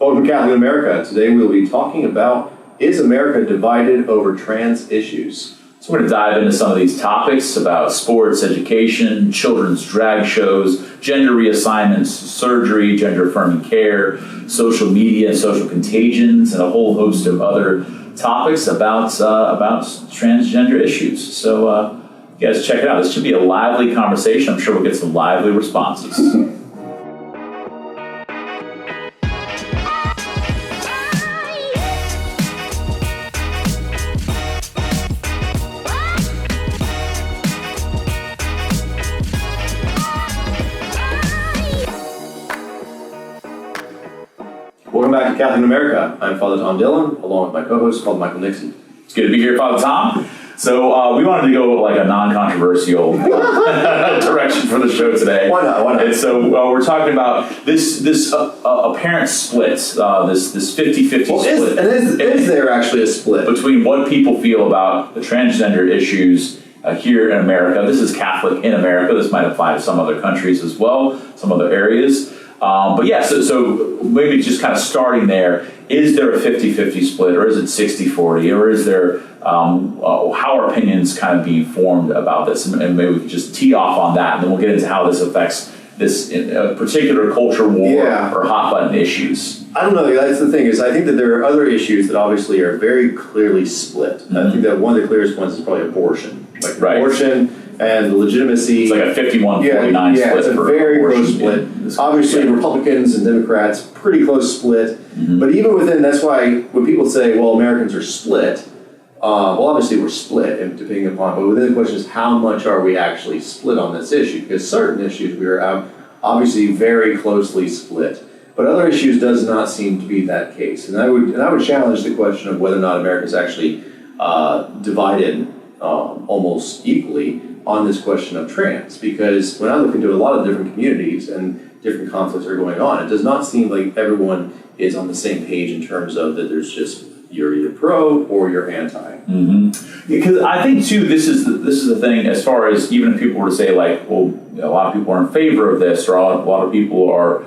Welcome to Catholic America. Today we'll be talking about, is America divided over trans issues? So we're going to dive into some of these topics about sports, education, children's drag shows, gender reassignments, surgery, gender-affirming care, social media and social contagions, and a whole host of other topics about transgender issues. So you guys check it out. This should be a lively conversation. I'm sure we'll get some lively responses. Welcome back to Catholic America. I'm Father Tom Dillon, along with my co-host, Father Michael Nixon. It's good to be here, Father Tom. So we wanted to go like a non-controversial direction for the show today. Why not? And so we're talking about this apparent split, this 50-50 split. Is there actually a split? Between what people feel about the transgender issues here in America. This is Catholic in America. This might apply to some other countries as well, some other areas. But yeah, so maybe just kind of starting there, is there a 50-50 split, or is it 60-40, or is there, how are opinions kind of being formed about this? And maybe we can just tee off on that, and then we'll get into how this affects this particular culture war or hot button issues. I don't know, that's the thing, is I think that there are other issues that obviously are very clearly split. Mm-hmm. I think that one of the clearest ones is probably abortion. Like abortion and the legitimacy. It's like a 51-49 split. Yeah, it's a very close split. Obviously, Republicans and Democrats, pretty close split. Mm-hmm. But even within, that's why when people say, well, Americans are split, well, obviously we're split, and depending upon, but within the question is how much are we actually split on this issue? Because certain issues we are obviously very closely split. But other issues does not seem to be that case. And I would challenge the question of whether or not America is actually divided almost equally on this question of trans, because when I look into a lot of different communities and different conflicts are going on, it does not seem like everyone is on the same page in terms of that there's just you're either pro or you're anti. Mm-hmm. Because I think too, this is the thing, as far as even if people were to say like, well, a lot of people are in favor of this, or a lot of people are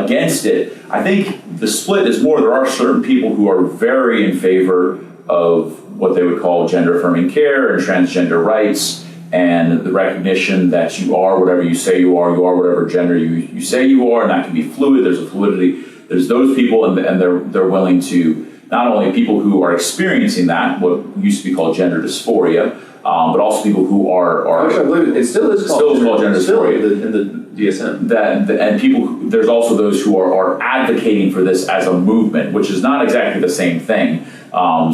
against it. I think the split is more, there are certain people who are very in favor of what they would call gender-affirming care and transgender rights, and the recognition that you are whatever you say you are whatever gender you say you are, and that can be fluid. There's a fluidity. There's those people, and they're willing to, not only people who are experiencing that, what used to be called gender dysphoria, but also people who are actually, I believe it still is called gender dysphoria in the DSM. And people, there's also those who are advocating for this as a movement, which is not exactly the same thing.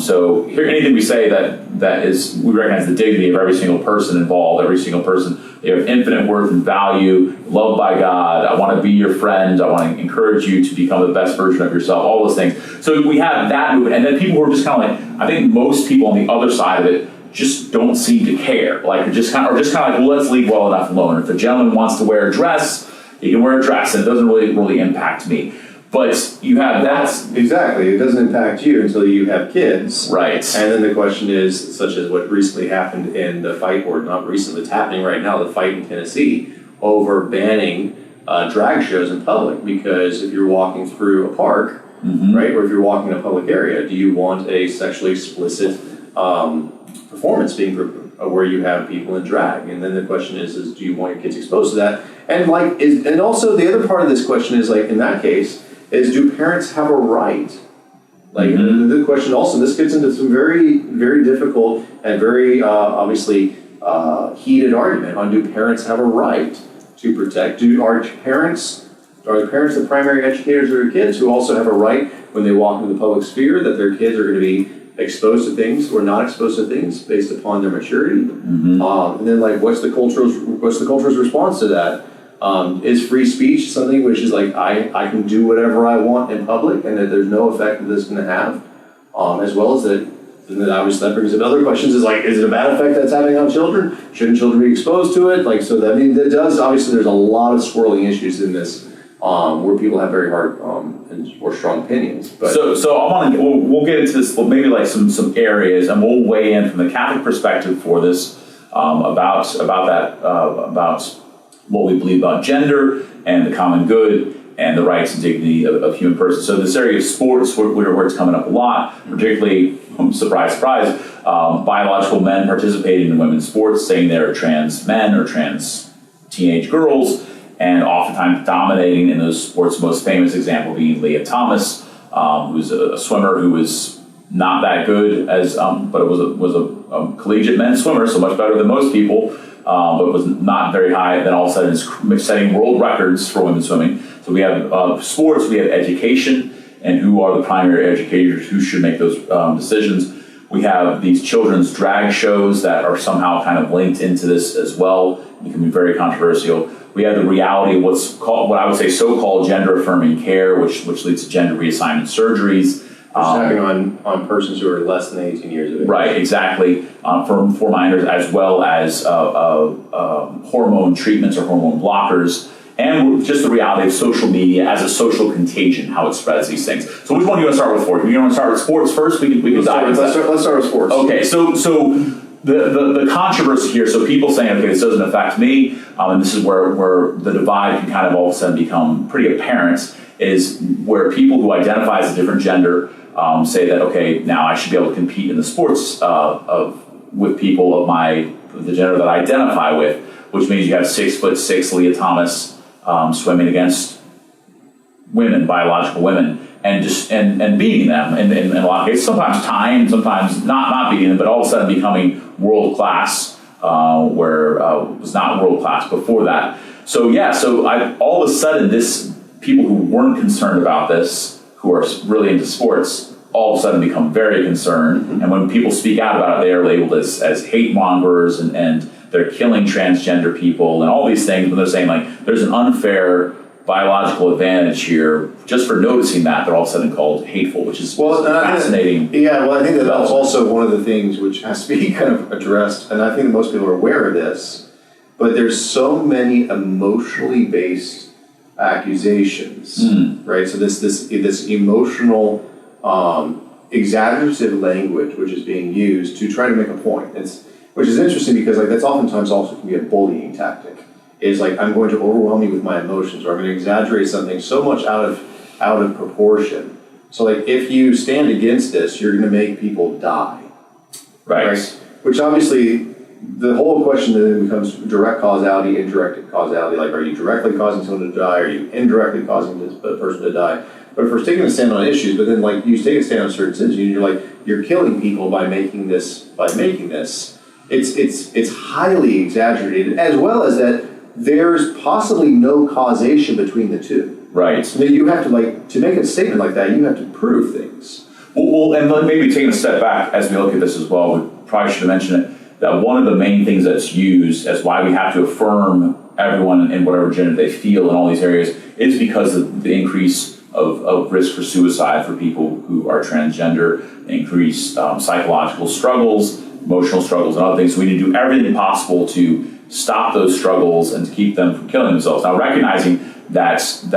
So here, anything we say that is, we recognize the dignity of every single person involved, every single person. They have infinite worth and value, loved by God. I want to be your friend. I want to encourage you to become the best version of yourself, all those things. So we have that movement. And then people who are just kind of like, I think most people on the other side of it just don't seem to care. Like, they're just kind of like, well, let's leave well enough alone. If a gentleman wants to wear a dress, he can wear a dress. It doesn't really impact me. But you have that. Exactly. It doesn't impact you until you have kids. Right. And then the question is, such as what recently happened in the fight, or not recently, it's happening right now, the fight in Tennessee over banning drag shows in public. Because if you're walking through a park, mm-hmm. right, or if you're walking in a public area, do you want a sexually explicit performance being where you have people in drag? And then the question is do you want your kids exposed to that? And and also the other part of this question is, like, in that case, is do parents have a right? Like, mm-hmm. the question also, this gets into some very, very difficult and very obviously heated argument on, do parents have a right to protect? Are the parents the primary educators of their kids, who also have a right when they walk into the public sphere that their kids are going to be exposed to things or not exposed to things based upon their maturity? Mm-hmm. And then, like, what's the culture's response to that? Is free speech something which is like, I can do whatever I want in public, and that there's no effect that this is going to have, as well as that, and then obviously that brings up other questions, is like, is it a bad effect that's having on children? Shouldn't children be exposed to it? Like, so that, I mean, that does, obviously there's a lot of swirling issues in this, where people have very hard or strong opinions. But so I want to, we'll get into this, maybe like some areas, and we'll weigh in from the Catholic perspective for this, about what we believe about gender and the common good, and the rights and dignity of human persons. So this area of sports, where it's coming up a lot, particularly, surprise, surprise, biological men participating in women's sports, saying they're trans men or trans teenage girls, and oftentimes dominating in those sports. Most famous example being Leah Thomas, who's a swimmer who was not that good as, but it was a collegiate men's swimmer, so much better than most people. But was not very high. Then all of a sudden is setting world records for women's swimming. So we have sports, we have education, and who are the primary educators who should make those decisions. We have these children's drag shows that are somehow kind of linked into this as well. It can be very controversial. We have the reality of what I would say so-called gender-affirming care, which leads to gender reassignment surgeries. Happening on persons who are less than 18 years of age. Right, exactly. For minors, as well as hormone treatments or hormone blockers, and just the reality of social media as a social contagion, how it spreads these things. So which one do you want to start with first? You want to start with sports first? We can dive into that. Let's start with sports. Okay, so the controversy here, so people saying, okay, this doesn't affect me, and this is where the divide can kind of all of a sudden become pretty apparent, is where people who identify as a different gender say that, okay, now I should be able to compete in the sports with people of the gender that I identify with, which means you have 6'6" Leah Thomas swimming against women, biological women, and beating them in a lot of cases, sometimes tying, sometimes not beating them, but all of a sudden becoming world class, where it was not world class before that. So all of a sudden people who weren't concerned about this, who are really into sports, all of a sudden become very concerned. Mm-hmm. And when people speak out about it, they are labeled as hate mongers and they're killing transgender people and all these things. But they're saying, like, there's an unfair biological advantage here just for noticing that. They're all of a sudden called hateful, which is fascinating. I think that's also one of the things which has to be kind of addressed. And I think that most people are aware of this. But there's so many emotionally based accusations, right? So this emotional, exaggerative language which is being used to try to make a point. Which is interesting because that's oftentimes also can be a bullying tactic. Is like, I'm going to overwhelm you with my emotions, or I'm going to exaggerate something so much out of proportion. So like, if you stand against this, you're going to make people die, right? Which obviously, the whole question then becomes direct causality, indirect causality. Like, are you directly causing someone to die? Are you indirectly causing this person to die? But if we're taking a stand on issues, but then like you take a stand on certain sins, you're killing people by making this. It's highly exaggerated, as well as that there's possibly no causation between the two. Right. So you have to make a statement like that, you have to prove things. Well, and maybe taking a step back as we look at this as well, we probably should have mentioned it, that one of the main things that's used as why we have to affirm everyone in whatever gender they feel in all these areas is because of the increase of risk for suicide for people who are transgender, increased psychological struggles, emotional struggles, and other things. So we need to do everything possible to stop those struggles and to keep them from killing themselves. Now, recognizing that is,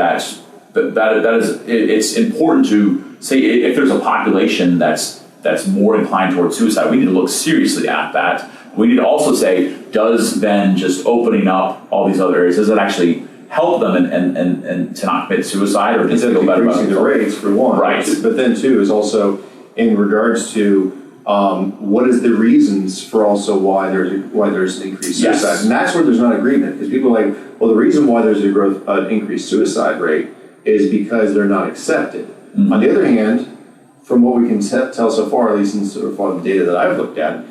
it's important to say if there's a population that's more inclined towards suicide, we need to look seriously at that. We need to also say, does then just opening up all these other areas, does it actually help them and to not commit suicide, or does it feel better about increasing the rates for one? Right. But then two is also in regards to what is the reasons for also why there's an increased suicide? Yes. And that's where there's not agreement, because people are like, well, the reason why there's an increased suicide rate is because they're not accepted. Mm-hmm. On the other hand, from what we can tell so far, at least in sort of the data that I've looked at,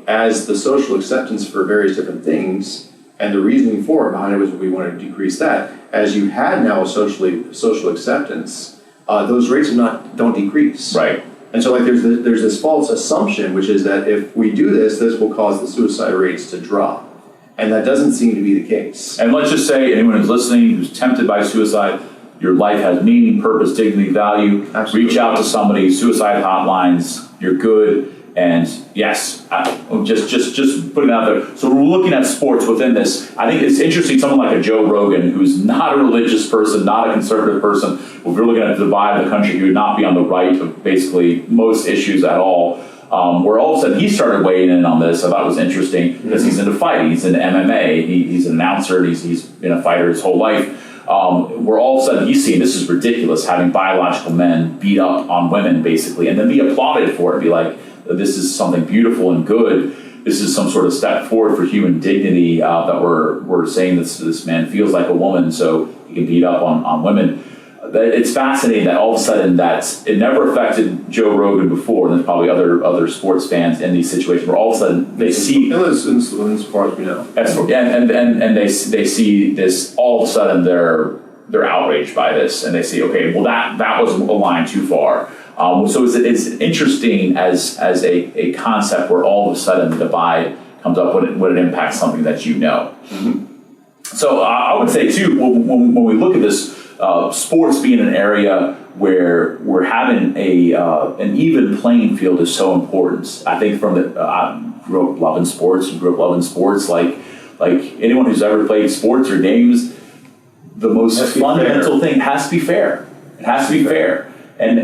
as the social acceptance for various different things and the reasoning for it behind it was we want to decrease that. As you had now a social acceptance, those rates don't decrease. Right. And so there's this false assumption, which is that if we do this will cause the suicide rates to drop. And that doesn't seem to be the case. And let's just say anyone who's listening who's tempted by suicide, your life has meaning, purpose, dignity, value. Absolutely. Reach out to somebody, suicide hotlines, you're good. And yes, just putting it out there. So we're looking at sports within this. I think it's interesting, someone like a Joe Rogan, who's not a religious person, not a conservative person. If you're looking at the divide of the country, he would not be on the right of basically most issues at all. Where all of a sudden he started weighing in on this. I thought it was interesting because he's into fighting. He's into MMA. He's an announcer. He's been a fighter his whole life. where all of a sudden you see, and this is ridiculous, having biological men beat up on women basically, and then be applauded for it, be like, this is something beautiful and good. This is some sort of step forward for human dignity that we're saying this man feels like a woman, so he can beat up on women. It's fascinating that all of a sudden it never affected Joe Rogan before, and there's probably other sports fans in these situations where all of a sudden they see, as far as we know, and they see this, all of a sudden they're outraged by this, and they see, okay, well that was a line too far. So it's interesting as a concept where all of a sudden the divide comes up when it impacts something that you know. Mm-hmm. So I would say too, when we look at this, sports being an area where we're having an even playing field is so important. I think I grew up loving sports. You grew up loving sports. Like anyone who's ever played sports or games, the most fundamental thing has to be fair. It has to be fair. And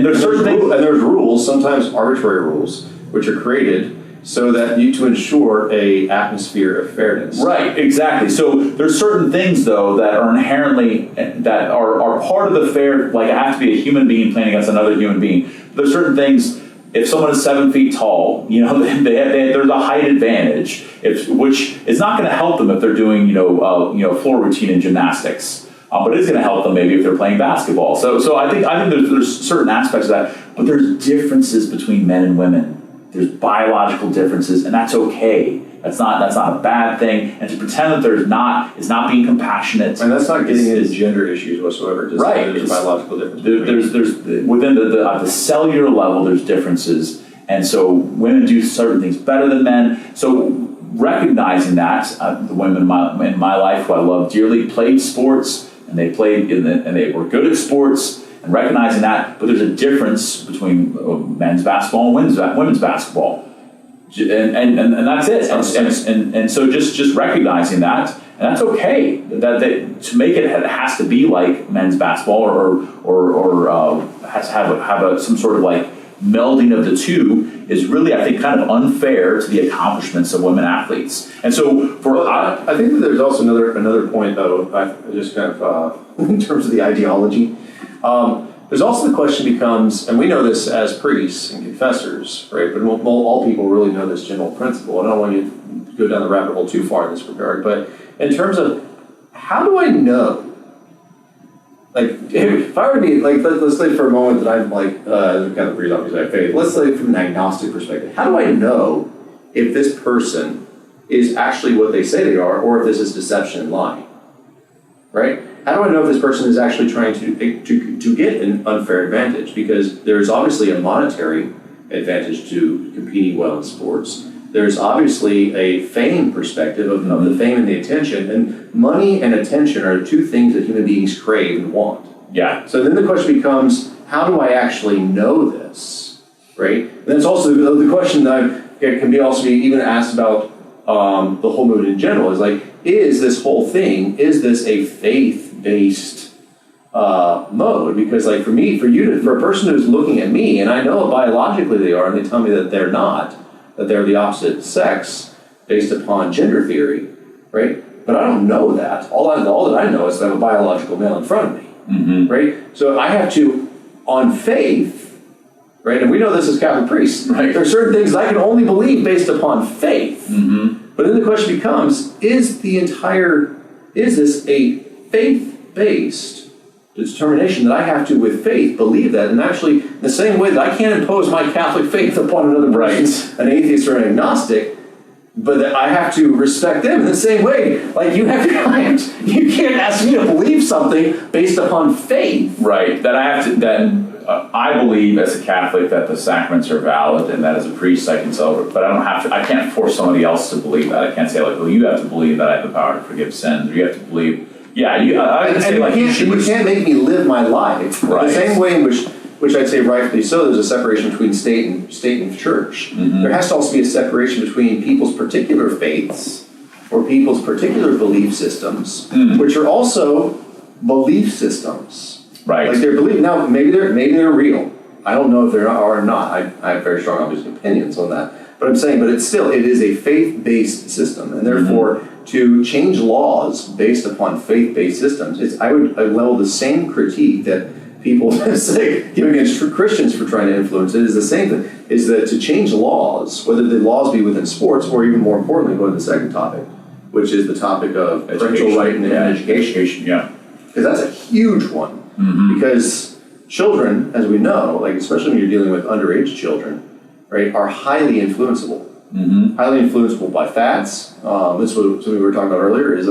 there's certain things, and there's rules, sometimes arbitrary rules, which are created so that to ensure a atmosphere of fairness. Right, exactly. So there's certain things though that are inherently that are part of the fair. Like I have to be a human being playing against another human being. There's certain things. If someone is 7 feet tall, there's a height advantage, which is not going to help them if they're doing floor routine in gymnastics. But it is going to help them maybe if they're playing basketball. So I think there's certain aspects of that, but there's differences between men and women. There's biological differences, and that's okay. That's not a bad thing. And to pretend that there's not is not being compassionate. And that's not getting into gender issues whatsoever. Just right. There's a biological difference. There's within the cellular level, there's differences, and so women do certain things better than men. So recognizing that, the women in my life who I love dearly played sports, and they played and they were good at sports. And recognizing that, but there's a difference between men's basketball and women's basketball, and that's it. And so just recognizing that, and that's okay. That to make it has to be like men's basketball, or has to have some sort of like melding of the two is really, I think, kind of unfair to the accomplishments of women athletes. And so I think that there's also another point though. I just kind of in terms of the ideology. There's also the question becomes, and we know this as priests and confessors, right? But all people really know this general principle. I don't want you to go down the rabbit hole too far in this regard, but in terms of how do I know? Like, if I were to be, like, let's say for a moment that I'm like, kind of breathe off because I have faith. Let's say from an agnostic perspective, how do I know if this person is actually what they say they are, or if this is deception and lying, right? How do I know if this person is actually trying to get an unfair advantage? Because there's obviously a monetary advantage to competing well in sports. There's obviously a fame perspective of the fame and the attention. And money and attention are two things that human beings crave and want. Yeah. So then the question becomes, how do I actually know this, right? And that's also the question that can be also even asked about the whole movement in general. Is like, is this whole thing, is this a faith-based mode? Because like for a person who's looking at me, and I know biologically they are, and they tell me that they're not, that they're the opposite sex based upon gender theory, right? But I don't know that. All that I know is that I have a biological male in front of me, mm-hmm. right? So I have to, on faith, right? And we know this as Catholic priests, right? There are certain things I can only believe based upon faith. Mm-hmm. But then the question becomes, is this a faith-based determination that I have to, with faith, believe that? And actually, the same way that I can't impose my Catholic faith upon another person, an atheist or an agnostic, but that I have to respect them in the same way. Like you can't ask me to believe something based upon faith. Right. I believe as a Catholic that the sacraments are valid, and that as a priest I can celebrate, but I can't force somebody else to believe that. I can't say like, well, you have to believe that I have the power to forgive sins, or you have to believe, you can't make me live my life. Right. The same way in which I'd say rightfully so, there's a separation between state and church. Mm-hmm. There has to also be a separation between people's particular faiths or people's particular belief systems, which are also belief systems. Right. Like they're believed. Now, maybe they're real. I don't know if they are or not. I have very strong, obviously, opinions on that. But I'm saying, but it is a faith-based system, and therefore to change laws based upon faith-based systems, I would level the same critique that people say against Christians for trying to influence it is the same thing, is that to change laws, whether the laws be within sports or even more importantly, go to the second topic, which is the topic of parental right and education. Yeah. Because that's a huge one. Mm-hmm. Because children, as we know, like especially when you're dealing with underage children, right, are highly influenceable. Mm-hmm. Highly influenceable by fads. This was something we were talking about earlier, is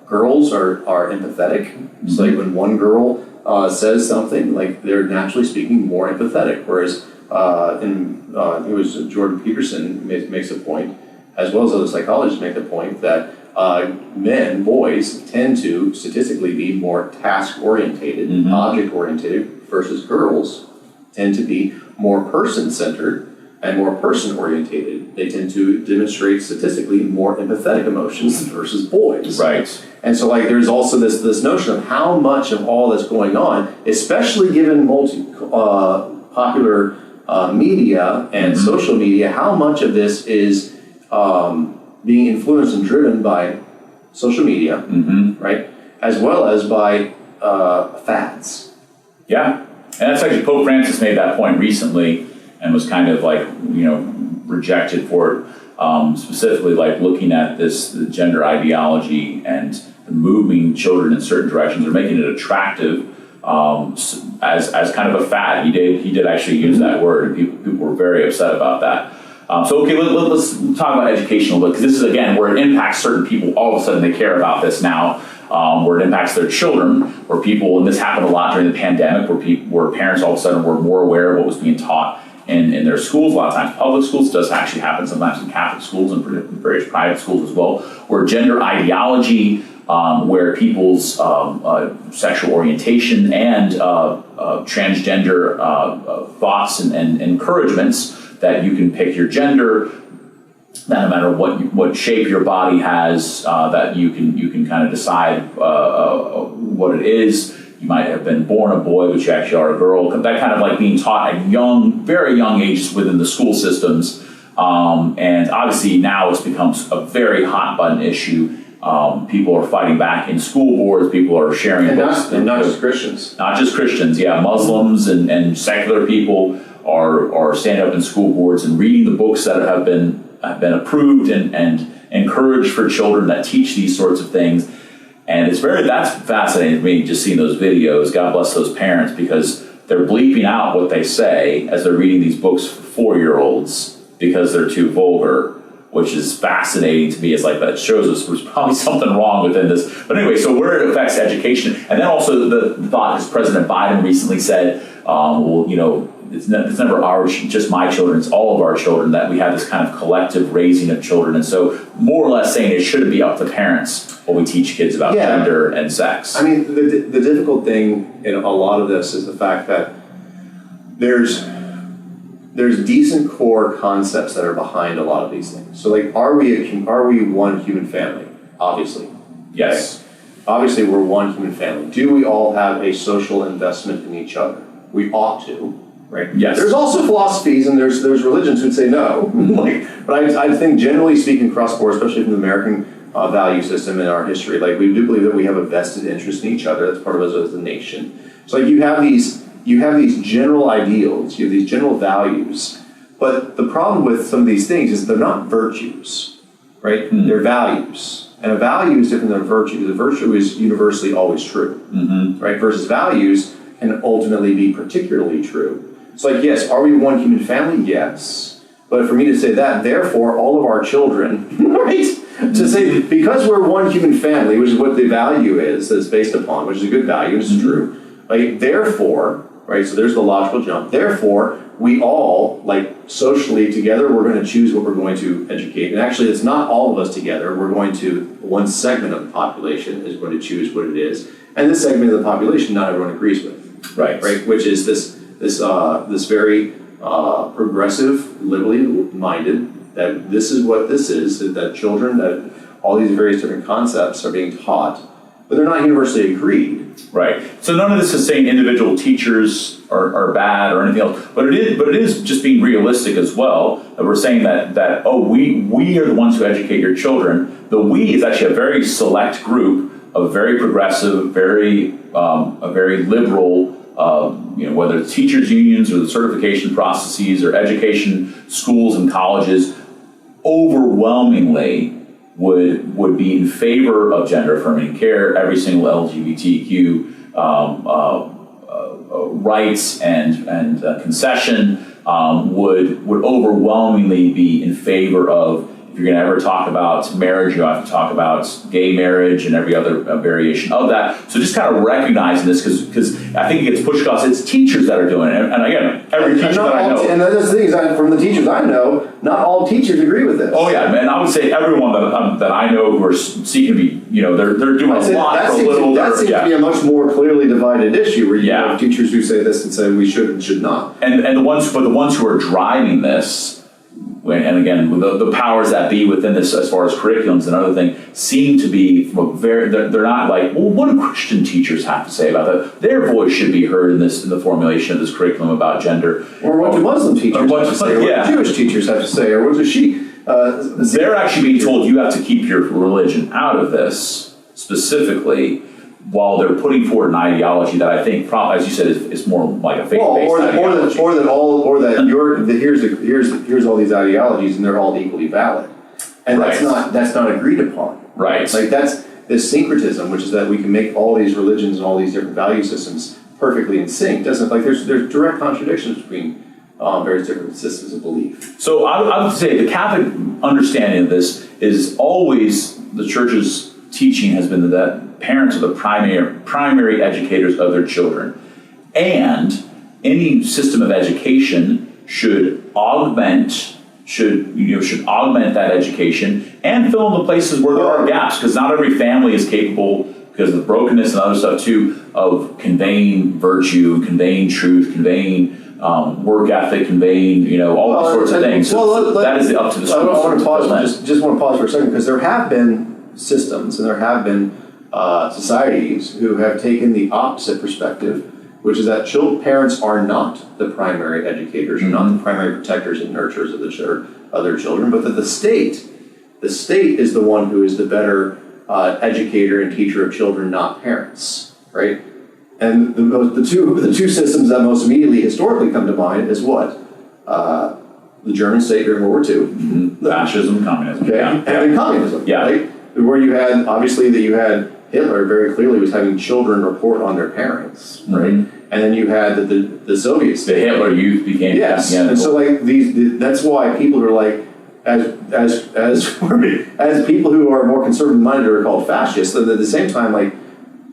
girls are empathetic. It's like when one girl says something, like they're naturally speaking more empathetic, whereas it was Jordan Peterson makes a point, as well as other psychologists make the point that boys tend to statistically be more task-orientated, mm-hmm. object-orientated, versus girls tend to be more person-centered and more person-orientated. They tend to demonstrate statistically more empathetic emotions versus boys. Right. And so like there's also this notion of how much of all that's going on, especially given popular media and mm-hmm. social media, how much of this is being influenced and driven by social media, mm-hmm. right? As well as by fads. Yeah. And that's actually Pope Francis made that point recently and was kind of like, rejected for it. Specifically like looking at the gender ideology and moving children in certain directions or making it attractive as kind of a fad. He did actually use that word, and people were very upset about that. Let's talk about education a little bit, because this is, again, where it impacts certain people. All of a sudden they care about this now, where it impacts their children, where people, and this happened a lot during the pandemic, where parents all of a sudden were more aware of what was being taught in their schools. A lot of times public schools. It does actually happen sometimes in Catholic schools and various private schools as well, where gender ideology, where people's sexual orientation and transgender thoughts and encouragements that you can pick your gender, that no matter what shape your body has, that you can kind of decide what it is. You might have been born a boy, but you actually are a girl. That kind of like being taught at very young ages within the school systems. And obviously now it's become a very hot button issue. People are fighting back in school boards. People are sharing books. And not just Christians. Not just Christians, yeah. Muslims and secular people are standing up in school boards and reading the books that have been approved and encouraged for children that teach these sorts of things. And that's fascinating to me, just seeing those videos. God bless those parents, because they're bleeping out what they say as they're reading these books for 4-year-olds because they're too vulgar, which is fascinating to me. It's like that shows us there's probably something wrong within this. But anyway, so where it affects education. And then also the thought, as President Biden recently said, it's never just my children, it's all of our children, that we have this kind of collective raising of children. And so more or less saying it shouldn't be up to parents when we teach kids about gender and sex. I mean, the difficult thing in a lot of this is the fact that there's decent core concepts that are behind a lot of these things. So like, are we one human family? Obviously. Yes. Okay. Obviously we're one human family. Do we all have a social investment in each other? We ought to. Right. Yes. There's also philosophies and there's religions who'd say no. But I think generally speaking, cross board, especially from the American value system in our history, like we do believe that we have a vested interest in each other. That's part of us as a nation. So like you have these general ideals, you have these general values. But the problem with some of these things is they're not virtues, right? Mm-hmm. They're values. And a value is different than a virtue. The virtue is universally always true, mm-hmm. right? Versus values can ultimately be particularly true. It's like, yes, are we one human family? Yes. But for me to say that, therefore, all of our children, right? To say, because we're one human family, which is what the value is that's based upon, which is a good value, which is true, like, therefore, right, so there's the logical jump, therefore, we all, like, socially together, we're going to choose what we're going to educate. And actually, it's not all of us together. One segment of the population is going to choose what it is. And this segment of the population, not everyone agrees with. Right. Which is this very progressive, liberally minded, that this is what this is, that children, that all these various different concepts are being taught but they're not universally agreed. Right. So none of this is saying individual teachers are bad or anything else, but it is just being realistic as well. That we're saying that we are the ones who educate your children. The we is actually a very select group of very progressive, a very liberal, whether it's teachers unions or the certification processes or education schools and colleges, overwhelmingly would be in favor of gender affirming care. Every single LGBTQ rights and concession would overwhelmingly be in favor of. If you're going to ever talk about marriage, you have to talk about gay marriage and every other variation of that. So just kind of recognizing this, because I think it gets pushed across. It's teachers that are doing it, and again, every teacher that I know. And that's the thing is, from the teachers I know, not all teachers agree with this. Oh yeah, man! I would say everyone that I know who are seeking to be, they're doing a lot for a little. That seems to be a much more clearly divided issue, where you have teachers who say this and say we should and should not. And the ones who are driving this. And again, the powers that be within this, as far as curriculums and other things, seem to be they're not like, well, what do Christian teachers have to say about that? Their voice should be heard in the formulation of this curriculum about gender. Or what do Muslim teachers have to say? Or what do Jewish teachers have to say? Or what does they're actually being told you have to keep your religion out of this specifically, while they're putting forward an ideology that I think, as you said, is more like a faith-based ideology. Here's all these ideologies and they're all equally valid, and that's not agreed upon. Right. Like that's this syncretism, which is that we can make all these religions and all these different value systems perfectly in sync. There's direct contradictions between various different systems of belief. So I would say the Catholic understanding of this is always the Church's teaching has been that parents are the primary educators of their children, and any system of education should augment that education and fill in the places where there are gaps, because not every family is capable, because of brokenness and other stuff too, of conveying virtue, conveying truth, conveying work ethic, conveying all these sorts of things. That is up to the school. I want to pause for a second, because there have been systems and there have been societies who have taken the opposite perspective, which is that parents are not the primary educators, are not the primary protectors and nurturers of their children, but that the state is the one who is the better educator and teacher of children, not parents, right? And the two systems that most immediately historically come to mind is what? The German state during World War II. Mm-hmm. Fascism, communism. Okay, and then communism, yeah. Right? Where you had Hitler very clearly was having children report on their parents, right? Mm-hmm. And then you had the Soviets. The Hitler Youth became and so like that's why people are like, as people who are more conservative minded are called fascists. And at the same time, like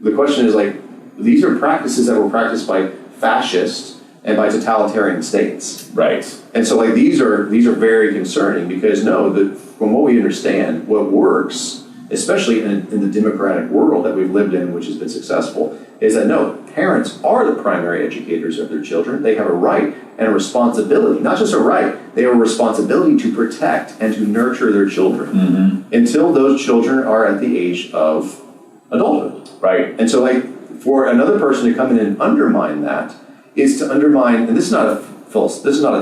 the question is like, these are practices that were practiced by fascists and by totalitarian states. Right. And so like these are very concerning, because from what we understand, what works, especially in the democratic world that we've lived in, which has been successful, is that parents are the primary educators of their children. They have a right and a responsibility, not just a right, they have a responsibility to protect and to nurture their children until those children are at the age of adulthood. Right. And so like for another person to come in and undermine that is to undermine, and this is not a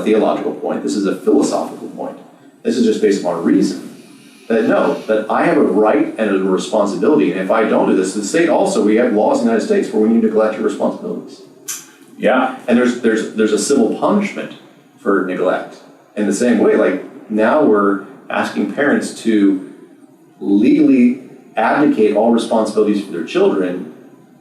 theological point, this is a philosophical point. This is just based upon reason. That I have a right and a responsibility, and if I don't do this, the state also, we have laws in the United States where when you neglect your responsibilities. Yeah. And there's a civil punishment for neglect. In the same way, like now we're asking parents to legally abdicate all responsibilities for their children,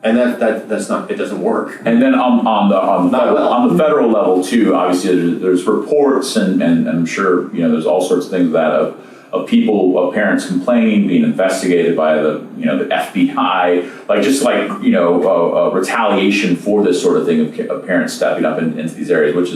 and that's not, it doesn't work. And then on the federal level too, obviously there's reports and I'm sure there's all sorts of things of parents complaining, being investigated by the FBI, retaliation for this sort of thing of parents stepping up into these areas, which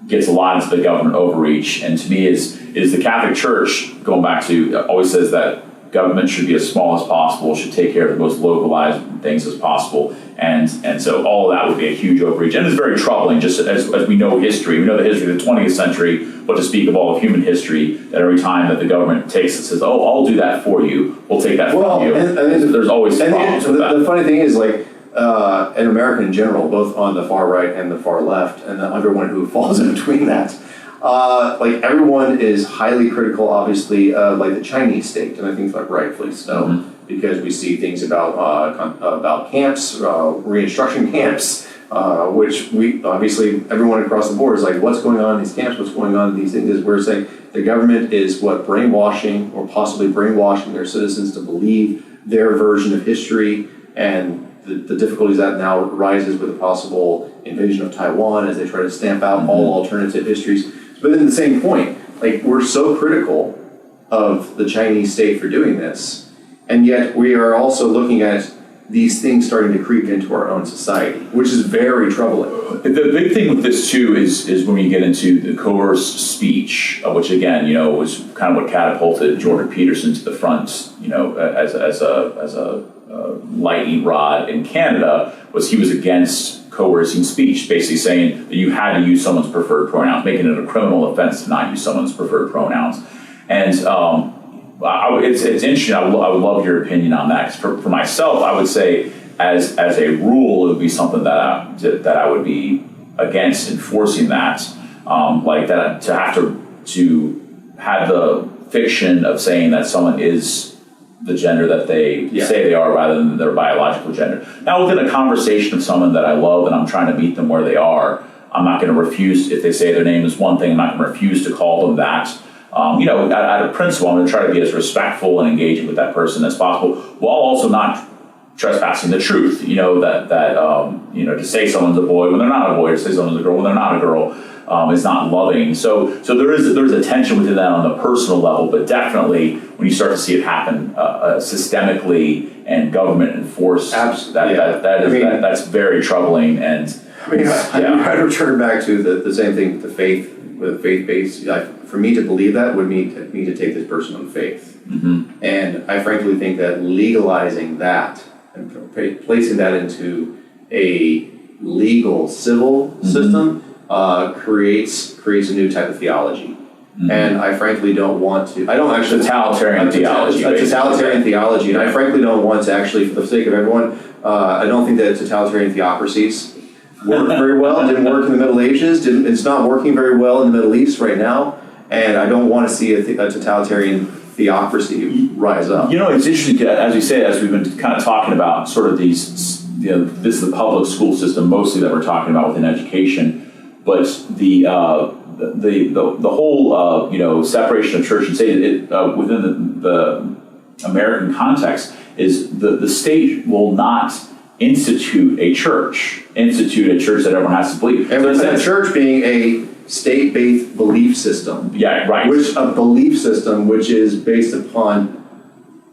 gets a lot into the government overreach. And to me is the Catholic Church, going back to, always says that government should be as small as possible, should take care of the most localized things as possible. And so all of that would be a huge overreach. And it's very troubling, just as we know history. We know the history of the 20th century, but to speak of all of human history, that every time that the government takes and says, oh, I'll do that for you, we'll take that from you. There's always problems with that. The funny thing is, like, in America in general, both on the far right and the far left, and everyone who falls in between that, like, everyone is highly critical, obviously, of like the Chinese state, and I think like rightfully so, because we see things about camps, reinstruction camps, which we obviously everyone across the board is like, what's going on in these camps? What's going on in these things? We're saying the government is brainwashing or possibly brainwashing their citizens to believe their version of history, and the difficulties that now rises with a possible invasion of Taiwan as they try to stamp out all alternative histories. But then the same point, like, we're so critical of the Chinese state for doing this, and yet we are also looking at these things starting to creep into our own society, which is very troubling. The big thing with this too is when you get into the coerced speech, which again, was kind of what catapulted Jordan Peterson to the front, as a lightning rod in Canada, was he was against coercing speech, basically saying that you had to use someone's preferred pronouns, making it a criminal offense to not use someone's preferred pronouns. And it's interesting. I would love your opinion on that. 'Cause for myself, I would say as a rule, it would be something that I would be against enforcing that. Like that, to have to have the fiction of saying that someone is the gender that they say they are rather than their biological gender. Now, within a conversation of someone that I love and I'm trying to meet them where they are, I'm not going to refuse, if they say their name is one thing, I'm not going to refuse to call them that. Out of principle, I'm going to try to be as respectful and engaging with that person as possible, while also not trespassing the truth. To say someone's a boy when they're not a boy, or to say someone's a girl when they're not a girl, is not loving. So there's a tension within that on the personal level, but definitely when you start to see it happen systemically and government enforced, that's very troubling. And I'd return back to the same thing with the faith-based. For me to believe that would mean to take this person on faith. And I frankly think that legalizing that and placing that into a legal civil system creates a new type of theology. And I frankly don't want to. I don't actually totalitarian theology. A totalitarian theology, and I frankly don't want to actually, for the sake of everyone, I don't think that totalitarian theocracies work very well. It didn't work in the Middle Ages. It's not working very well in the Middle East right now, and I don't want to see a totalitarian theocracy rise up. It's interesting, as we say, as we've been kind of talking about sort of these, this is the public school system mostly that we're talking about within education, but the whole separation of church and state within the American context is the state will not institute a church that everyone has to believe. And the church being a state-based belief system. Yeah, right. Which a belief system which is based upon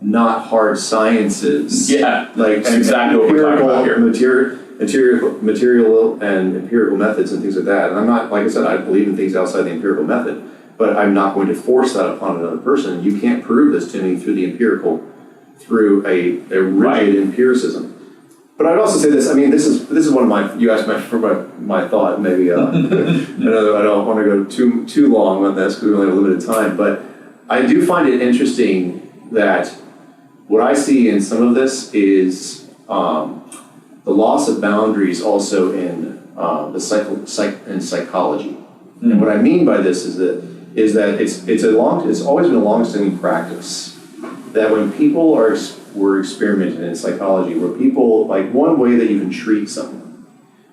not hard sciences. Yeah, like that's exactly what we're talking about here. Material and empirical methods and things like that. And I'm not, like I said, I believe in things outside the empirical method, but I'm not going to force that upon another person. You can't prove this to me through a rigid empiricism. But I'd also say this. I mean, this is one of my. You asked for my thought. Maybe I don't want to go too long on this because we only have a limited time. But I do find it interesting that what I see in some of this is the loss of boundaries also in in psychology. And what I mean by this is that it's always been a long-standing practice that when people were experimenting in psychology, where people, like, one way that you can treat someone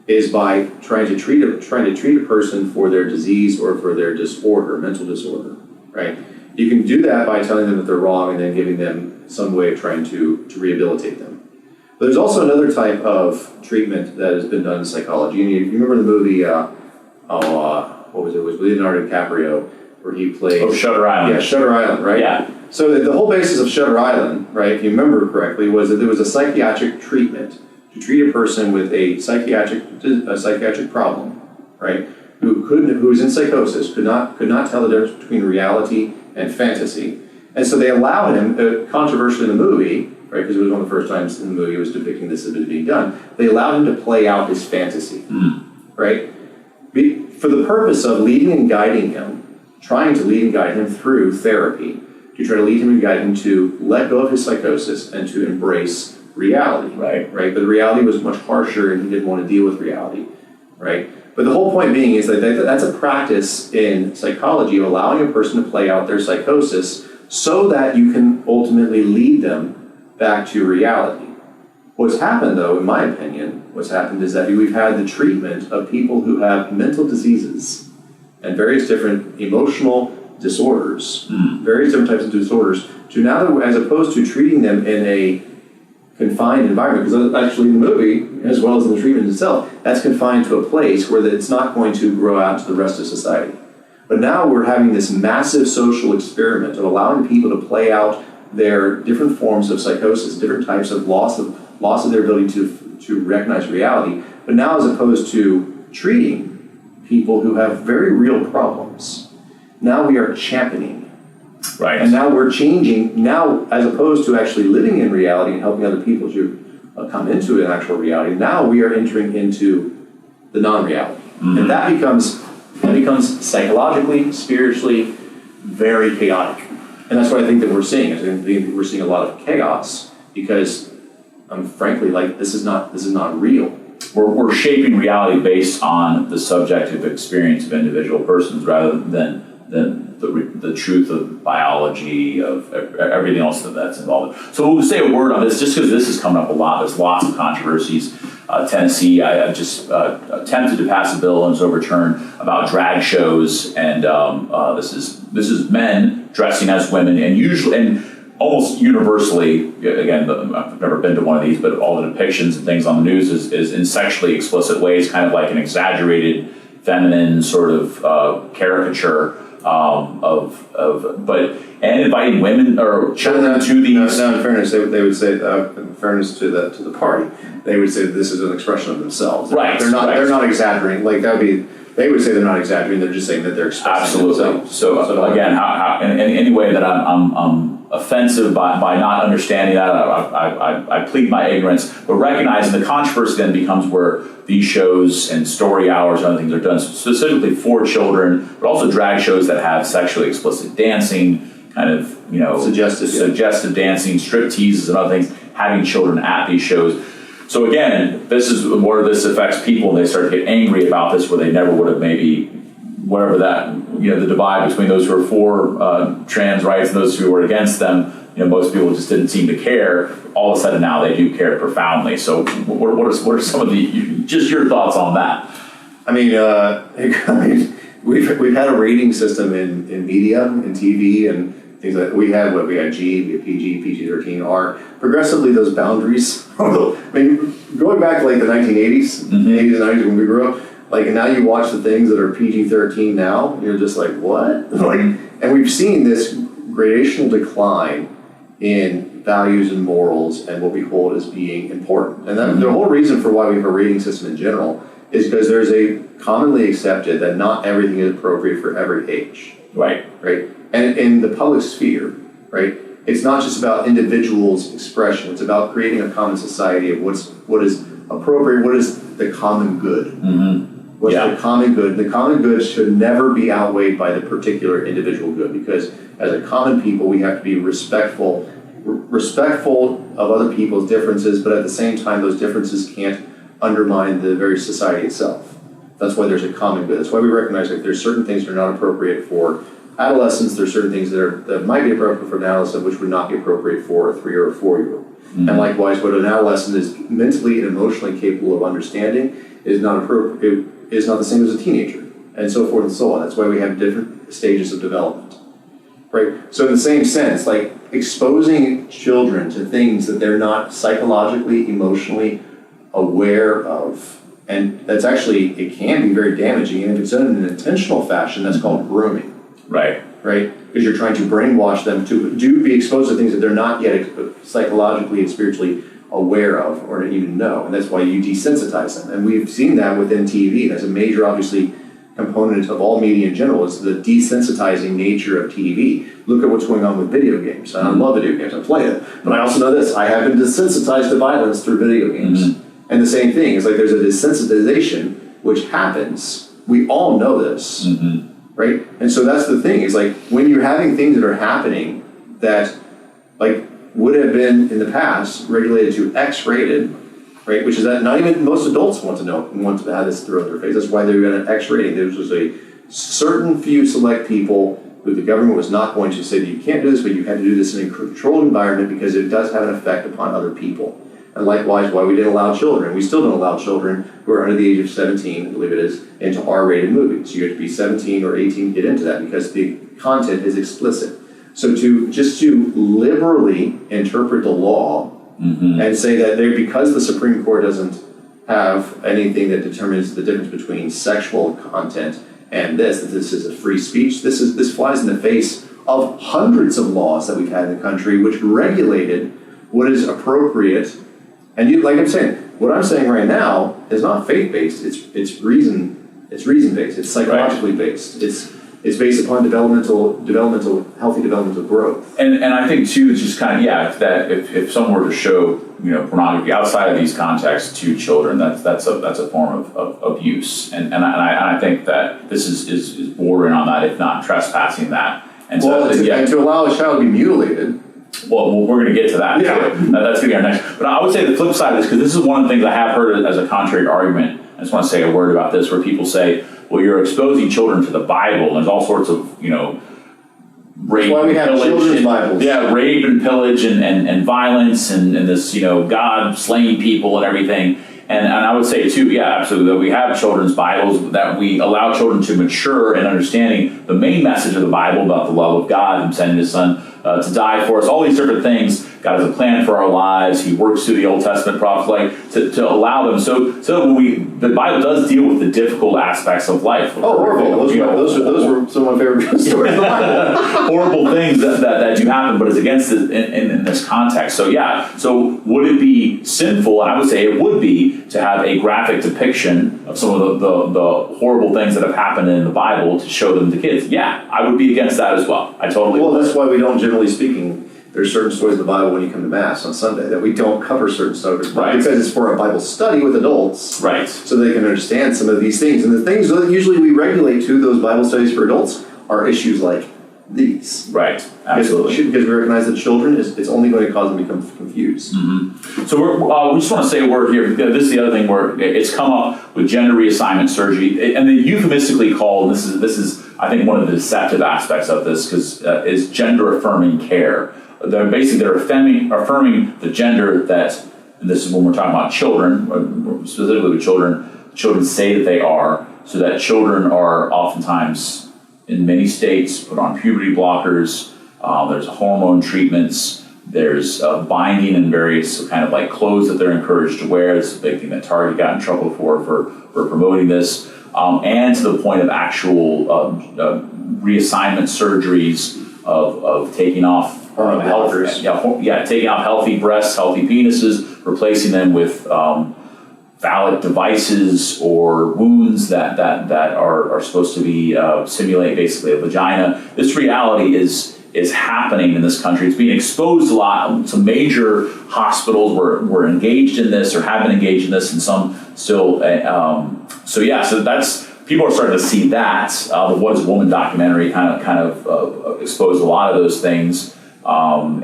is by trying to treat a person for their disease or for their disorder, mental disorder, right? You can do that by telling them that they're wrong and then giving them some way of trying to rehabilitate them. But there's also another type of treatment that has been done in psychology. And you remember the movie, what was it? It was Leonardo DiCaprio, where he played... Shutter Island. Yeah, Shutter Island, right? Yeah. So the whole basis of Shutter Island, right, if you remember correctly, was that there was a psychiatric treatment to treat a person with a psychiatric problem, right, who was in psychosis, could not tell the difference between reality and fantasy, And so they allowed him, controversially in the movie, right, because it was one of the first times in the movie it was depicting this as being done, they allowed him to play out his fantasy, right? For the purpose of leading and guiding him, trying to lead and guide him through therapy, to try to lead him and guide him to let go of his psychosis and to embrace reality, right? But the reality was much harsher and he didn't want to deal with reality, right? But the whole point being is that that's a practice in psychology of allowing a person to play out their psychosis so that you can ultimately lead them back to reality. What's happened, though, in my opinion, what's happened is that we've had the treatment of people who have mental diseases and various different emotional disorders, various different types of disorders, to now, as opposed to treating them in a confined environment, because actually in the movie, as well as in the treatment itself, that's confined to a place where it's not going to grow out to the rest of society. But now we're having this massive social experiment of allowing people to play out their different forms of psychosis, different types of loss of their ability to recognize reality, but now as opposed to treating people who have very real problems, now we are championing. Right. And now we're changing, now as opposed to actually living in reality and helping other people to come into an actual reality, now we are entering into the non-reality. And that becomes psychologically, spiritually, very chaotic. And that's what I think that we're seeing. I think we're seeing a lot of chaos because, frankly, like this is not real. We're shaping reality based on the subjective experience of individual persons rather than the truth of biology, of everything else that's involved. So we'll say a word on this, just because this is coming up a lot. There's lots of controversies. Tennessee, I just attempted to pass a bill and was overturned about drag shows, and this is men dressing as women, and almost universally, again, I've never been to one of these, but all the depictions and things on the news is in sexually explicit ways, kind of like an exaggerated feminine sort of caricature and inviting women or children to these. No, in fairness, they would say, in fairness to the party, they would say that this is an expression of themselves. Right. They're not exaggerating. Like that would be. They would say they're not exaggerating. They're just saying that they're expressing themselves. So again, how in any way that I'm offensive by not understanding that, I plead my ignorance. But recognizing the controversy then becomes where these shows and story hours and other things are done specifically for children, but also drag shows that have sexually explicit dancing, kind of suggestive dancing, strip teases and other things, having children at these shows. So again, this is where this affects people, and they start to get angry about this, where they never would have maybe, wherever that, the divide between those who are for trans rights and those who are against them, most people just didn't seem to care. All of a sudden now they do care profoundly. So what are some of just your thoughts on that? I mean, we've had a rating system in media, in TV, and things like we had G, we had PG, PG-13, R. Progressively, those boundaries. I mean, going back to like the 1980s, 80s and 90s when we grew up, like, and now you watch the things that are PG-13 now, you're just like, what? And we've seen this gradational decline in values and morals and what we hold as being important. And the whole reason for why we have a rating system in general is because there's a commonly accepted that not everything is appropriate for every age. Right. And in the public sphere, right, it's not just about individuals' expression. It's about creating a common society of what is appropriate, what is the common good. What's the common good? The common good should never be outweighed by the particular individual good, because as a common people, we have to be respectful of other people's differences, but at the same time, those differences can't undermine the very society itself. That's why there's a common good. That's why we recognize that there's certain things that are not appropriate for adolescents. There's certain things that might be appropriate for an adolescent, which would not be appropriate for a 3 or a 4-year-old. And likewise, what an adolescent is mentally and emotionally capable of understanding is not appropriate. Is not the same as a teenager, and so forth and so on. That's why we have different stages of development, right? So in the same sense, like exposing children to things that they're not psychologically, emotionally aware of, and that's actually, it can be very damaging, and if it's done in an intentional fashion, that's called grooming. Right? Because you're trying to brainwash them to be exposed to things that they're not yet psychologically and spiritually aware of or even know, and that's why you desensitize them. And we've seen that within TV. That's a major, obviously, component of all media in general is the desensitizing nature of TV. Look at what's going on with video games. I love video games, I play it. But I also know this, I have been desensitized to violence through video games. And the same thing, is like there's a desensitization which happens. We all know this, right? And so that's the thing, is like when you're having things that are happening that like would have been in the past regulated to X-rated, right? Which is that not even most adults want to have this thrown in their face. That's why they're going to X rating. There was a certain few select people who the government was not going to say that you can't do this, but you had to do this in a controlled environment because it does have an effect upon other people. And likewise, why we didn't allow children. We still don't allow children who are under the age of 17, I believe it is, into R-rated movies. You have to be 17 or 18 to get into that because the content is explicit. So to liberally interpret the law and say that because the Supreme Court doesn't have anything that determines the difference between sexual content and that this is a free speech, this flies in the face of hundreds of laws that we've had in the country which regulated what is appropriate. And like I'm saying, what I'm saying right now is not faith-based, it's reason-based, it's psychologically based. It's based upon healthy developmental growth. And I think too, it's just kind of, that if someone were to show, pornography outside of these contexts to children, that's a form of abuse. And I think that this is bordering on that, if not trespassing that. And so and to allow a child to be mutilated. Well, we're going to get to that too. That's going to be our next. But I would say the flip side of this, because this is one of the things I have heard as a contrary argument. I just want to say a word about this, where people say, well, you're exposing children to the Bible, and there's all sorts of, rape, that's why we have children's Bibles. Yeah, rape and pillage and violence and this, God slaying people and everything. And I would say too, absolutely, that we have children's Bibles, that we allow children to mature in understanding the main message of the Bible about the love of God and sending His Son to die for us, all these different things. God has a plan for our lives. He works through the Old Testament prophets, to allow them. So the Bible does deal with the difficult aspects of life. Oh, horrible! Those were some of my favorite stories in the Bible. Horrible things that do happen, but it's against it in this context. So so would it be sinful? And I would say it would be to have a graphic depiction of some of the horrible things that have happened in the Bible to show them to kids. Yeah, I would be against that as well. I totally. Well, that's why we don't, generally speaking. There's certain stories in the Bible when you come to Mass on Sunday that we don't cover certain stories, because it's for a Bible study with adults, right? So they can understand some of these things. And the things that usually we regulate to those Bible studies for adults are issues like these, right? Absolutely, because we recognize that children it's only going to cause them to become confused. So we just want to say a word here. This is the other thing where it's come up with gender reassignment surgery, and then euphemistically called. This is I think one of the deceptive aspects of this, because is gender affirming care. They're affirming the gender that, and this is when we're talking about children, specifically with children say that they are, so that children are oftentimes, in many states, put on puberty blockers, there's hormone treatments, there's binding and various kind of like clothes that they're encouraged to wear. It's a big thing that Target got in trouble for promoting this, and to the point of actual reassignment surgeries of taking off taking off healthy breasts, healthy penises, replacing them with phallic devices or wounds that are supposed to be simulate basically a vagina. This reality is happening in this country. It's being exposed a lot. Some major hospitals were engaged in this or have been engaged in this, and some still. So that's. People are starting to see that. The What is a Woman documentary kind of exposed a lot of those things, and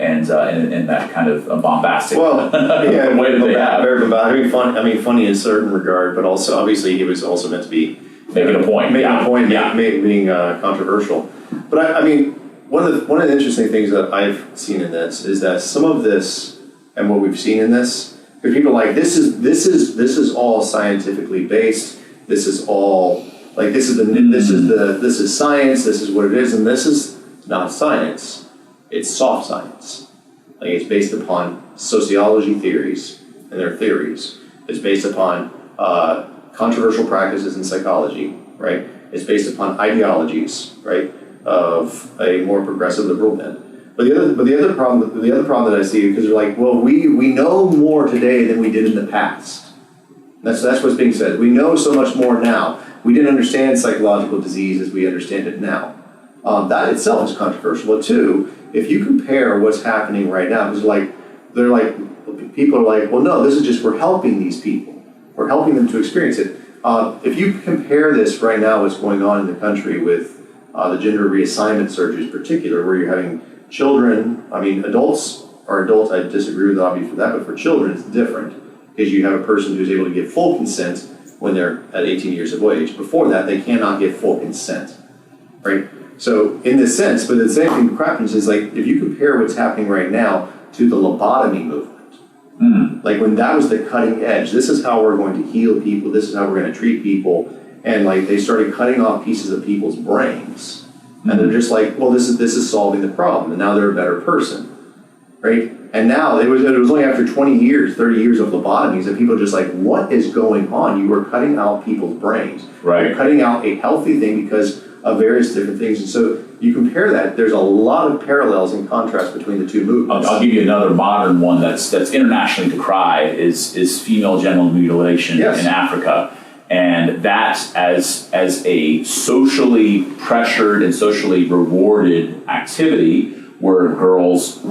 in that kind of bombastic way that they have. Very funny in a certain regard, but also obviously it was also meant to be making a point, being controversial. But I mean, one of the interesting things that I've seen in this is that some of this and what we've seen in this, because people are like, this is all scientifically based. This is all like this is science. This is what it is, and this is not science. It's soft science. Like it's based upon sociology theories and their theories. It's based upon controversial practices in psychology, right? It's based upon ideologies, right, of a more progressive liberal bent. But the other problem that I see, because they're like, well, we know more today than we did in the past. That's what's being said. We know so much more now. we didn't understand psychological disease as we understand it now. That itself is controversial. But two, if you compare what's happening right now, it's like, people are like, well, no, this is just, we're helping these people. We're helping them to experience it. If you compare this right now, what's going on in the country with the gender reassignment surgeries in particular, where you're having children, adults are adults, I disagree with obviously for that, but for children it's different, because you have a person who's able to give full consent when they're at 18 years of age. Before that, they cannot give full consent, right? So in this sense, but the same thing happens is like, if you compare what's happening right now to the lobotomy movement, like when that was the cutting edge, this is how we're going to heal people, this is how we're going to treat people, and like they started cutting off pieces of people's brains, and they're just like, well, this is solving the problem, and now they're a better person, right? And now it was only after 20 years, 30 years of lobotomies that people are just like, what is going on? You are cutting out people's brains. Right. You're cutting out a healthy thing because of various different things. And so you compare that, there's a lot of parallels and contrast between the two movements. I'll give you another modern one that's internationally decried is female genital mutilation in Africa. And that as a socially pressured and socially rewarded activity where girls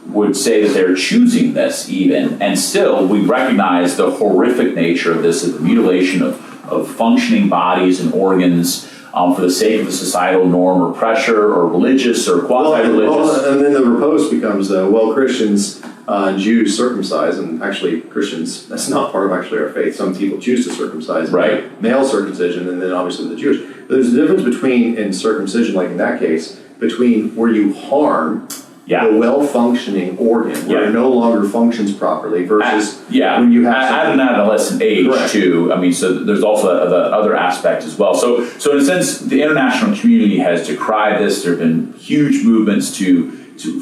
would say that they're choosing this even, and still we recognize the horrific nature of this, of the mutilation of functioning bodies and organs for the sake of a societal norm or pressure or religious or quasi-religious. Well, and then the riposte becomes, Christians and Jews circumcise, and actually Christians, that's not part of actually our faith. Some people choose to circumcise, right? Male circumcision, and then obviously the Jewish. But there's a difference between, in circumcision, like in that case, between where you harm the well-functioning organ, where it no longer functions properly, versus when you have at an adolescent age too. So there's also the other aspect as well. So in a sense, the international community has decried this. There have been huge movements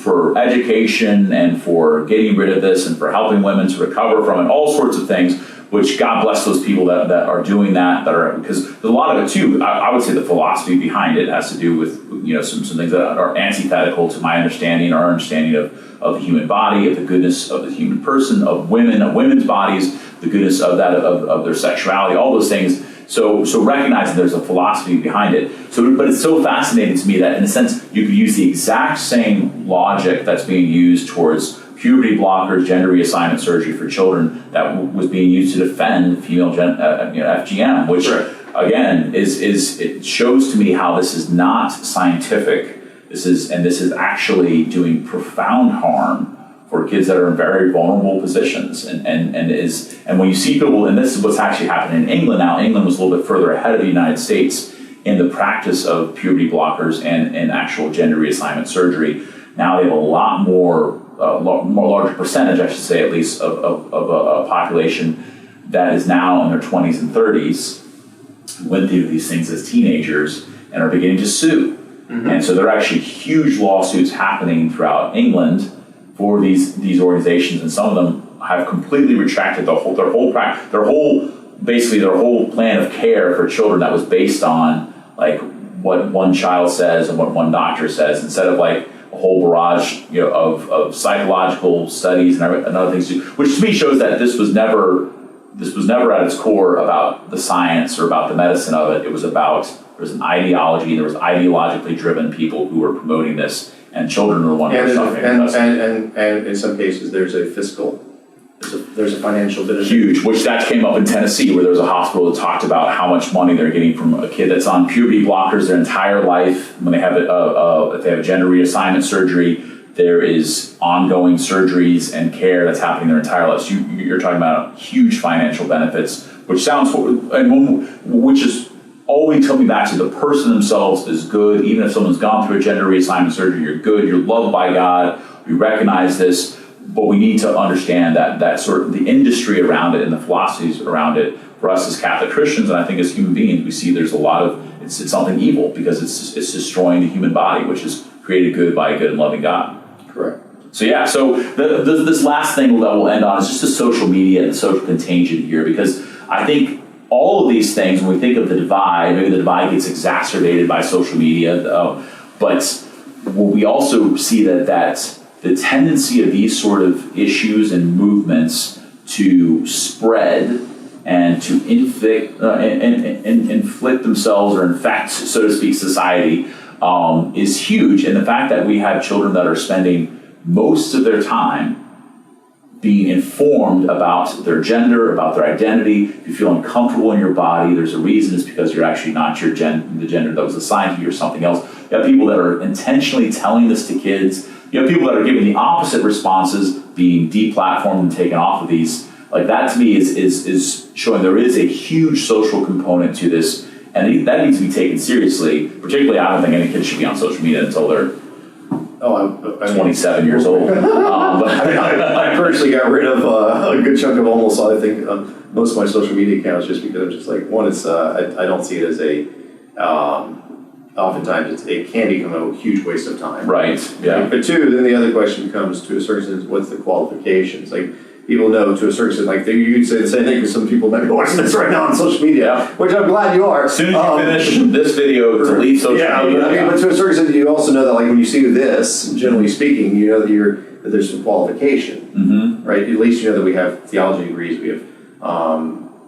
for education and for getting rid of this and for helping women to recover from it, all sorts of things, which God bless those people that are doing that because there's a lot of it too. I would say the philosophy behind it has to do with some things that are antithetical to my understanding, our understanding of the human body, of the goodness of the human person, of women's bodies, the goodness of that of their sexuality, all those things. So recognizing there's a philosophy behind it. But it's so fascinating to me that in a sense you could use the exact same logic that's being used towards puberty blockers, gender reassignment surgery for children that was being used to defend female FGM, which again it shows to me how this is not scientific. This is actually doing profound harm for kids that are in very vulnerable positions, and when you see people, and this is what's actually happening in England now. England was a little bit further ahead of the United States in the practice of puberty blockers and actual gender reassignment surgery. Now they have a lot more larger percentage, I should say, at least, of a population that is now in their 20s and 30s, went through these things as teenagers and are beginning to sue. Mm-hmm. And so there are actually huge lawsuits happening throughout England for these organizations, and some of them have completely retracted their whole plan of care for children that was based on like what one child says and what one doctor says, instead of like a whole barrage of psychological studies and other things, which to me shows that this was never at its core about the science or about the medicine of it. It was about, there was an ideology, there was ideologically driven people who were promoting this, and children are the ones who are suffering. And in some cases there's a financial benefit. Huge, which that came up in Tennessee, where there was a hospital that talked about how much money they're getting from a kid that's on puberty blockers their entire life. When they have if they have a gender reassignment surgery, there is ongoing surgeries and care that's happening their entire life. So you're talking about huge financial benefits, which is always coming back to the person themselves is good. Even if someone's gone through a gender reassignment surgery, you're good, you're loved by God, we recognize this, but we need to understand that sort of the industry around it and the philosophies around it. For us as Catholic Christians, and I think as human beings, we see there's a lot of, it's something evil because it's destroying the human body, which is created good by a good and loving God. Correct. So this last thing that we'll end on is just the social media and the social contagion here, because I think all of these things, when we think of the divide, maybe the divide gets exacerbated by social media, but we also see that the tendency of these sort of issues and movements to spread and to inflict inflict themselves or infect, so to speak, society is huge. And the fact that we have children that are spending most of their time being informed about their gender, about their identity. If you feel uncomfortable in your body, there's a reason. It's because you're actually not the gender that was assigned to you or something else. You have people that are intentionally telling this to kids. You have people that are giving the opposite responses, being deplatformed and taken off of these. Like that to me is showing there is a huge social component to this, and that needs to be taken seriously. Particularly, I don't think any kid should be on social media until they're 27 years old. I personally got rid of a good chunk of almost, I think, most of my social media accounts just because I'm just like, one, it's I don't see it as a, oftentimes it can become a huge waste of time. Right, yeah. But two, then the other question comes to a certain extent, what's the qualifications? Like, people know to a certain extent, like you could say the same thing because some people might be watching this right now on social media, which I'm glad you are. As soon as you finish this video, to leave social media. But to a certain extent, you also know that, like when you see this, generally speaking, you know that there's some qualification, right? At least you know that we have theology degrees. We have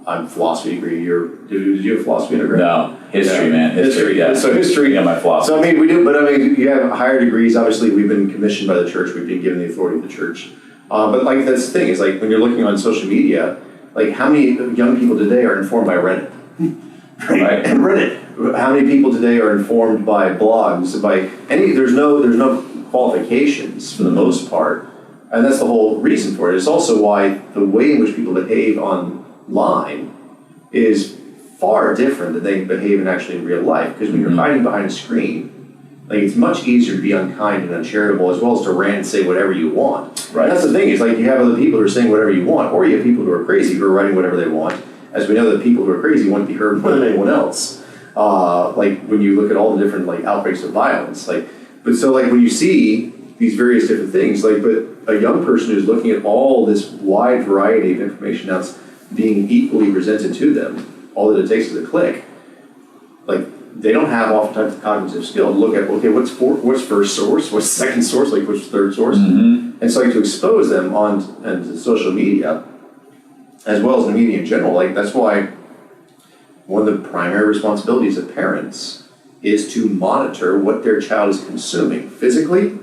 I'm philosophy degree. Did you have a philosophy degree? No, history, man. History, yeah. So history. Yeah, my philosophy. So I mean, we do, but I mean, you have higher degrees. Obviously, we've been commissioned by the church. We've been given the authority of the church. But like that's the thing is like when you're looking on social media, like how many young people today are informed by Reddit? Right? And Reddit. How many people today are informed by blogs? By any? There's no qualifications for the most part, and that's the whole reason for it. It's also why the way in which people behave online is far different than they behave in actually in real life. Because when you're hiding behind a screen, like it's much easier to be unkind and uncharitable as well as to rant and say whatever you want. Right. And that's the thing, is like you have other people who are saying whatever you want, or you have people who are crazy who are writing whatever they want. As we know that people who are crazy want to be heard more than anyone else. Like when you look at all the different like outbreaks of violence. But so when you see these various different things, but a young person who's looking at all this wide variety of information that's being equally presented to them, all that it takes is a click, they don't have oftentimes the cognitive skill to look at, okay, what's first source, what's second source, what's third source, and so to expose them on and social media, as well as the media in general. That's why one of the primary responsibilities of parents is to monitor what their child is consuming physically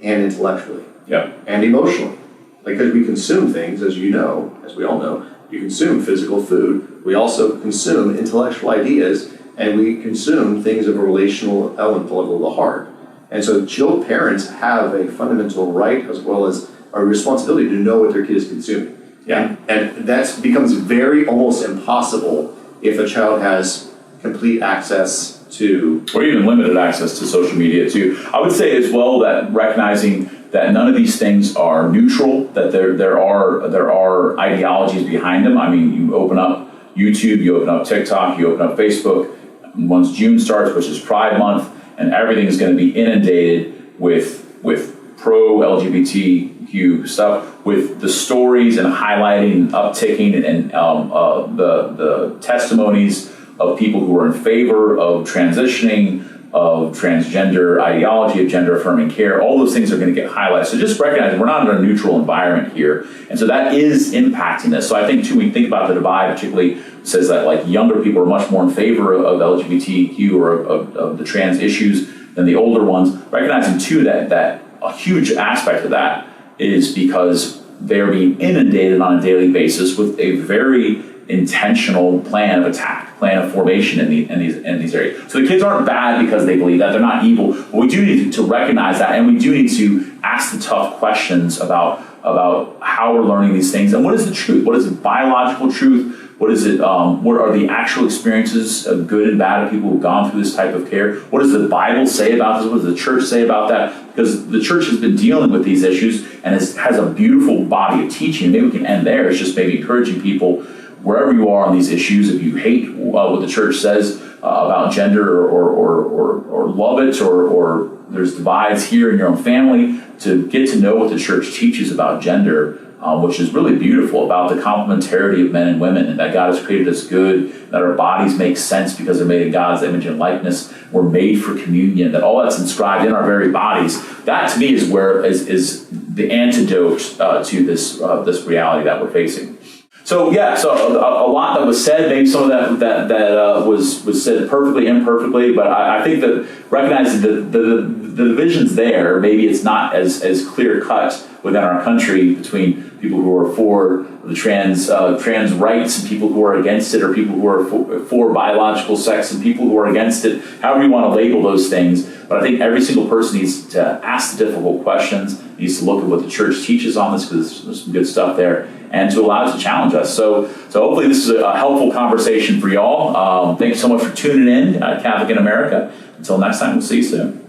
and intellectually, and emotionally. Because we consume things, as you know, as we all know, you consume physical food. We also consume intellectual ideas, and we consume things of a relational element level of the heart. And so parents have a fundamental right as well as a responsibility to know what their kid is consuming. Yeah. And that becomes very almost impossible if a child has complete access to... Or even limited access to social media too. I would say as well that recognizing that none of these things are neutral, that there are ideologies behind them. I mean, you open up YouTube, you open up TikTok, you open up Facebook. Once June starts, which is Pride Month, and everything is going to be inundated with pro-LGBTQ stuff, with the stories and highlighting and upticking and the testimonies of people who are in favor of transitioning, of transgender ideology, of gender-affirming care. All those things are going to get highlighted. So just recognize we're not in a neutral environment here. And so that is impacting this. So I think, too, when you think about the divide, particularly says that younger people are much more in favor of LGBTQ or of the trans issues than the older ones. Recognizing, too, that a huge aspect of that is because they're being inundated on a daily basis with a very intentional plan of attack, plan of formation in these areas. So the kids aren't bad because they believe that. They're not evil. But we do need to recognize that, and we do need to ask the tough questions about how we're learning these things and what is the truth. What is the biological truth? What is it? What are the actual experiences of good and bad of people who've gone through this type of care? What does the Bible say about this? What does the church say about that? Because the church has been dealing with these issues and has a beautiful body of teaching. Maybe we can end there. It's just maybe encouraging people, wherever you are on these issues, if you hate what the church says about gender or love it, or there's divides here in your own family, to get to know what the church teaches about gender, which is really beautiful, about the complementarity of men and women, and that God has created us good, that our bodies make sense because they're made in God's image and likeness. We're made for communion, that all that's inscribed in our very bodies. That, to me, is the antidote to this reality that we're facing. So a lot that was said, maybe some of that was said perfectly, imperfectly, but I think that recognizing the divisions there, maybe it's not as clear cut within our country between people who are for the trans rights and people who are against it, or people who are for biological sex and people who are against it, however you want to label those things. But I think every single person needs to ask the difficult questions, needs to look at what the church teaches on this, because there's some good stuff there, and to allow it to challenge us. So hopefully this is a helpful conversation for y'all. Thank you so much for tuning in, Catholic in America. Until next time, we'll see you soon.